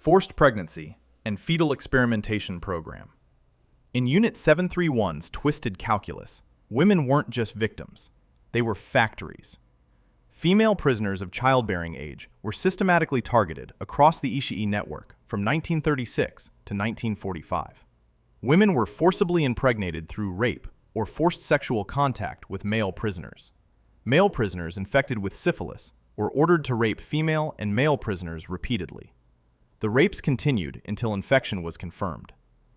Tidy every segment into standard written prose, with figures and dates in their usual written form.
Forced Pregnancy and Fetal Experimentation Program. In Unit 731's Twisted Calculus, women weren't just victims, they were factories. Female prisoners of childbearing age were systematically targeted across the Ishii network from 1936 to 1945. Women were forcibly impregnated through rape or forced sexual contact with male prisoners. Male prisoners infected with syphilis were ordered to rape female and male prisoners repeatedly. The rapes continued until infection was confirmed.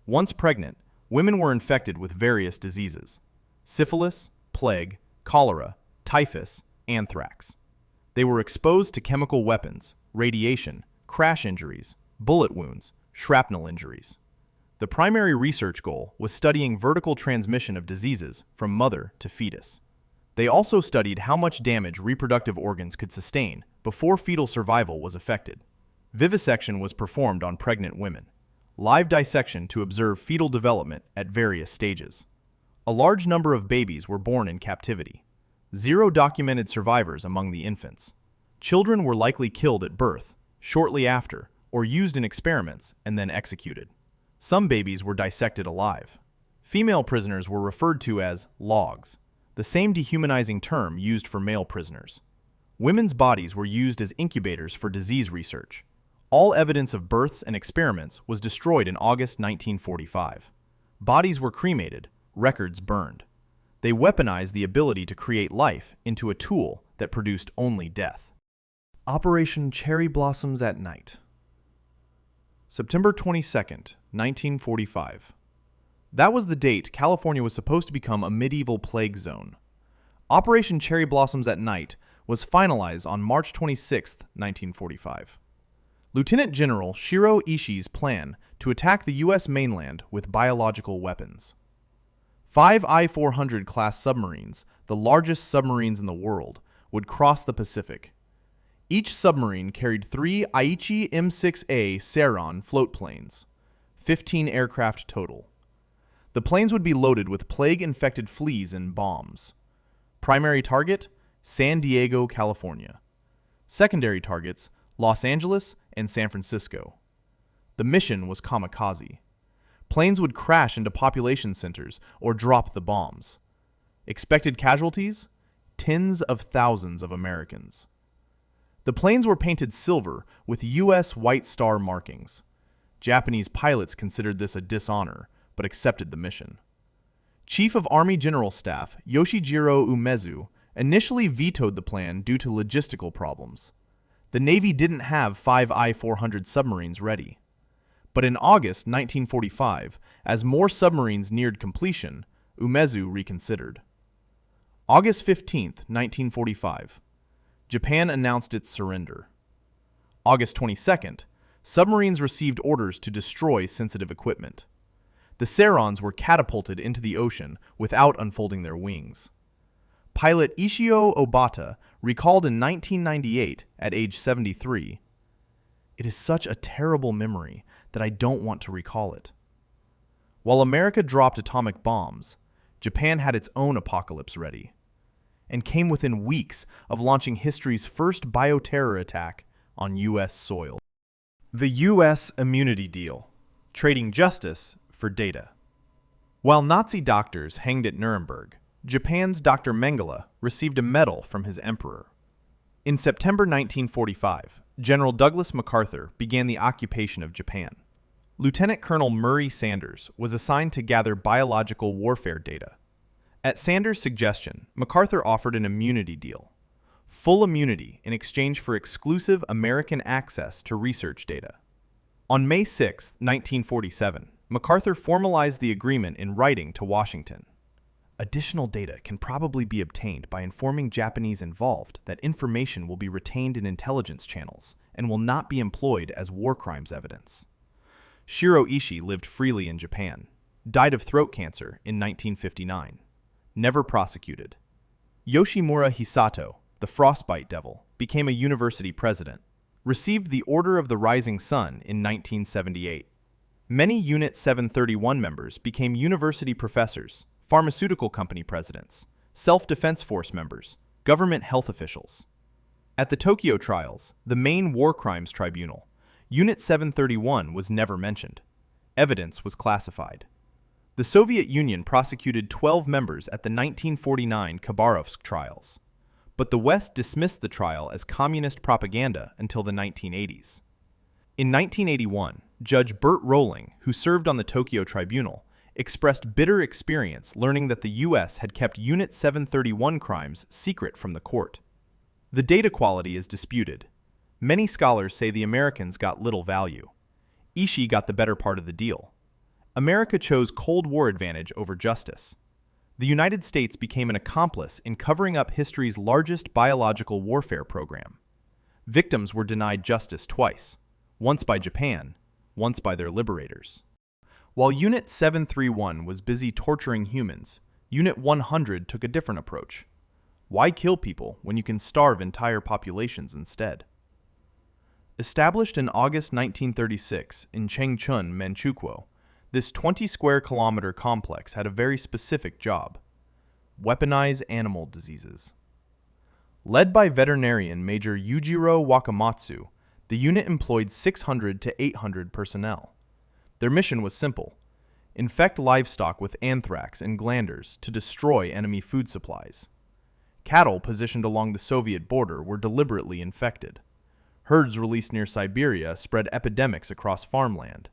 Once pregnant, women were infected with various diseases: syphilis, plague, cholera, typhus, anthrax. They were exposed to chemical weapons, radiation, crash injuries, bullet wounds, shrapnel injuries. The primary research goal was studying vertical transmission of diseases from mother to fetus. They also studied how much damage reproductive organs could sustain before fetal survival was affected. Vivisection was performed on pregnant women. Live dissection to observe fetal development at various stages. A large number of babies were born in captivity. 0 documented survivors among the infants. Children were likely killed at birth, shortly after, or used in experiments and then executed. Some babies were dissected alive. Female prisoners were referred to as logs, the same dehumanizing term used for male prisoners. Women's bodies were used as incubators for disease research. All evidence of births and experiments was destroyed in August 1945. Bodies were cremated, records burned. They weaponized the ability to create life into a tool that produced only death. Operation Cherry Blossoms at Night. September 22nd, 1945. That was the date California was supposed to become a medieval plague zone. Operation Cherry Blossoms at Night was finalized on March 26, 1945. Lieutenant General Shiro Ishii's plan to attack the U.S. mainland with biological weapons. 5 I-400 class submarines, the largest submarines in the world, would cross the Pacific. Each submarine carried 3 Aichi M6A Saron floatplanes, 15 aircraft total. The planes would be loaded with plague-infected fleas and bombs. Primary target, San Diego, California. Secondary targets, Los Angeles and San Francisco. The mission was kamikaze. Planes would crash into population centers or drop the bombs. Expected casualties? Tens of thousands of Americans. The planes were painted silver with U.S. White Star markings. Japanese pilots considered this a dishonor, but accepted the mission. Chief of Army General Staff Yoshijiro Umezu initially vetoed the plan due to logistical problems. The Navy didn't have 5 I-400 submarines ready. But in August 1945, as more submarines neared completion, Umezu reconsidered. August 15, 1945. Japan announced its surrender. August 22nd, submarines received orders to destroy sensitive equipment. The Sarons were catapulted into the ocean without unfolding their wings. Pilot Ishio Obata recalled in 1998 at age 73, "It is such a terrible memory that I don't want to recall it." While America dropped atomic bombs, Japan had its own apocalypse ready, and came within weeks of launching history's first bioterror attack on U.S. soil. The U.S. Immunity Deal, trading justice for data. While Nazi doctors hanged at Nuremberg, Japan's Dr. Mengele received a medal from his emperor. In September 1945, General Douglas MacArthur began the occupation of Japan. Lieutenant Colonel Murray Sanders was assigned to gather biological warfare data. At Sanders' suggestion, MacArthur offered an immunity deal: full immunity in exchange for exclusive American access to research data. On May 6, 1947, MacArthur formalized the agreement in writing to Washington. Additional data can probably be obtained by informing Japanese involved that information will be retained in intelligence channels and will not be employed as war crimes evidence. Shiro Ishii lived freely in Japan, died of throat cancer in 1959, never prosecuted. Yoshimura Hisato, the frostbite devil, became a university president, received the Order of the Rising Sun in 1978. Many Unit 731 members became university professors, pharmaceutical company presidents, self-defense force members, government health officials. At the Tokyo trials, the main war crimes tribunal, Unit 731 was never mentioned. Evidence was classified. The Soviet Union prosecuted 12 members at the 1949 Khabarovsk trials, but the West dismissed the trial as communist propaganda until the 1980s. In 1981, Judge Bert Rolling, who served on the Tokyo Tribunal, expressed bitter experience learning that the U.S. had kept Unit 731 crimes secret from the court. The data quality is disputed. Many scholars say the Americans got little value. Ishii got the better part of the deal. America chose Cold War advantage over justice. The United States became an accomplice in covering up history's largest biological warfare program. Victims were denied justice twice, once by Japan, once by their liberators. While Unit 731 was busy torturing humans, Unit 100 took a different approach. Why kill people when you can starve entire populations instead? Established in August 1936 in Changchun, Manchukuo, this 20-square-kilometer complex had a very specific job: weaponize animal diseases. Led by veterinarian Major Yujiro Wakamatsu, the unit employed 600 to 800 personnel. Their mission was simple: infect livestock with anthrax and glanders to destroy enemy food supplies. Cattle positioned along the Soviet border were deliberately infected. Herds released near Siberia spread epidemics across farmland.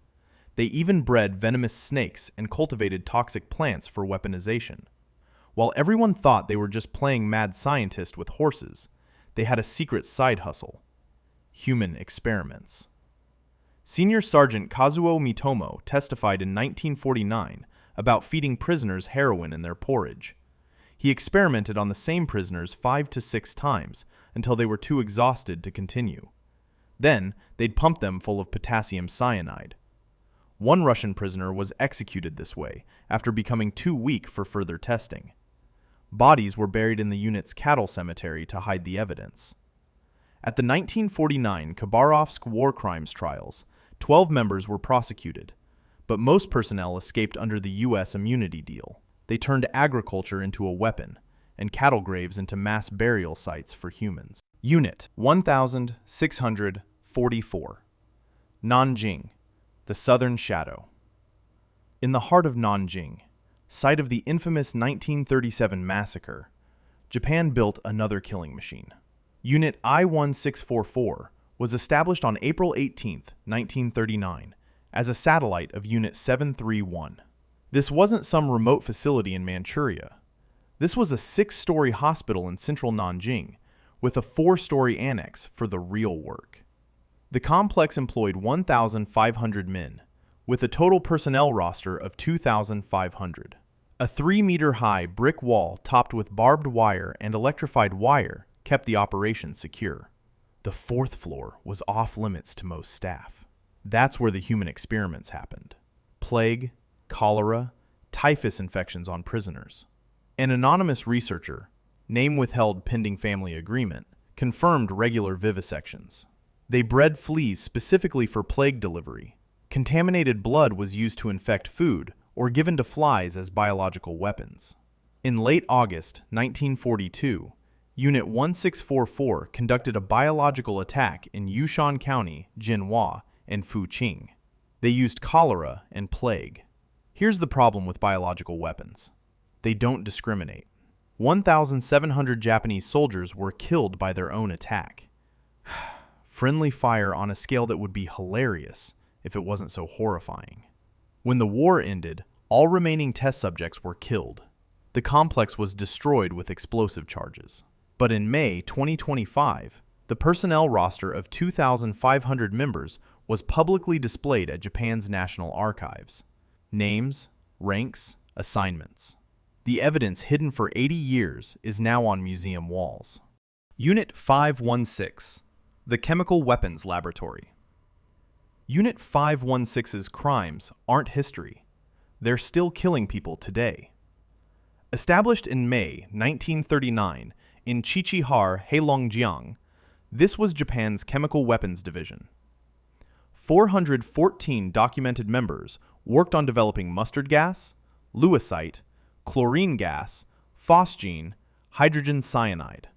They even bred venomous snakes and cultivated toxic plants for weaponization. While everyone thought they were just playing mad scientist with horses, they had a secret side hustle: human experiments. Senior Sergeant Kazuo Mitomo testified in 1949 about feeding prisoners heroin in their porridge. He experimented on the same prisoners 5 to 6 times until they were too exhausted to continue. Then, they'd pump them full of potassium cyanide. One Russian prisoner was executed this way after becoming too weak for further testing. Bodies were buried in the unit's cattle cemetery to hide the evidence. At the 1949 Khabarovsk war crimes trials, 12 members were prosecuted, but most personnel escaped under the U.S. immunity deal. They turned agriculture into a weapon, and cattle graves into mass burial sites for humans. Unit 1644. Nanjing, the Southern Shadow. In the heart of Nanjing, site of the infamous 1937 massacre, Japan built another killing machine. Unit I-1644 was established on April 18, 1939, as a satellite of Unit 731. This wasn't some remote facility in Manchuria. This was a 6-story hospital in central Nanjing, with a 4-story annex for the real work. The complex employed 1,500 men, with a total personnel roster of 2,500. A 3-meter-high brick wall topped with barbed wire and electrified wire kept the operation secure. The 4th floor was off-limits to most staff. That's where the human experiments happened. Plague, cholera, typhus infections on prisoners. An anonymous researcher, name withheld pending family agreement, confirmed regular vivisections. They bred fleas specifically for plague delivery. Contaminated blood was used to infect food or given to flies as biological weapons. In late August 1942, Unit 1644 conducted a biological attack in Yushan County, Jinhua, and Fuqing. They used cholera and plague. Here's the problem with biological weapons: they don't discriminate. 1,700 Japanese soldiers were killed by their own attack. Friendly fire on a scale that would be hilarious if it wasn't so horrifying. When the war ended, all remaining test subjects were killed. The complex was destroyed with explosive charges. But in May 2025, the personnel roster of 2,500 members was publicly displayed at Japan's National Archives. Names, ranks, assignments. The evidence hidden for 80 years is now on museum walls. Unit 516, the Chemical Weapons Laboratory. Unit 516's crimes aren't history. They're still killing people today. Established in May 1939 in Qiqihar, Heilongjiang, this was Japan's Chemical Weapons Division. 414 documented members worked on developing mustard gas, lewisite, chlorine gas, phosgene, hydrogen cyanide.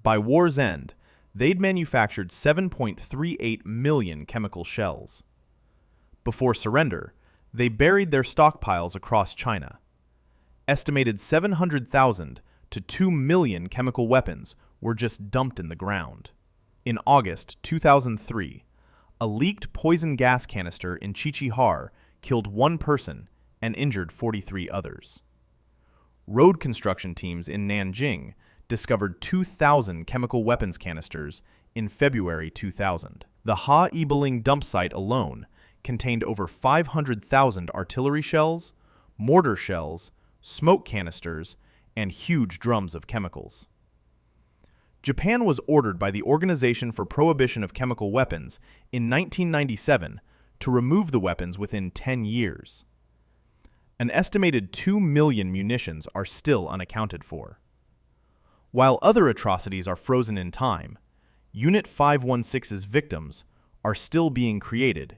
By war's end, they'd manufactured 7.38 million chemical shells. Before surrender, they buried their stockpiles across China. Estimated 700,000 to 2 million chemical weapons were just dumped in the ground. In August 2003, a leaked poison gas canister in Qiqihar killed 1 person and injured 43 others. Road construction teams in Nanjing discovered 2,000 chemical weapons canisters in February 2000. The Ha Yibeling dump site alone contained over 500,000 artillery shells, mortar shells, smoke canisters, and huge drums of chemicals. Japan was ordered by the Organization for Prohibition of Chemical Weapons in 1997 to remove the weapons within 10 years. An estimated 2 million munitions are still unaccounted for. While other atrocities are frozen in time, Unit 516's victims are still being created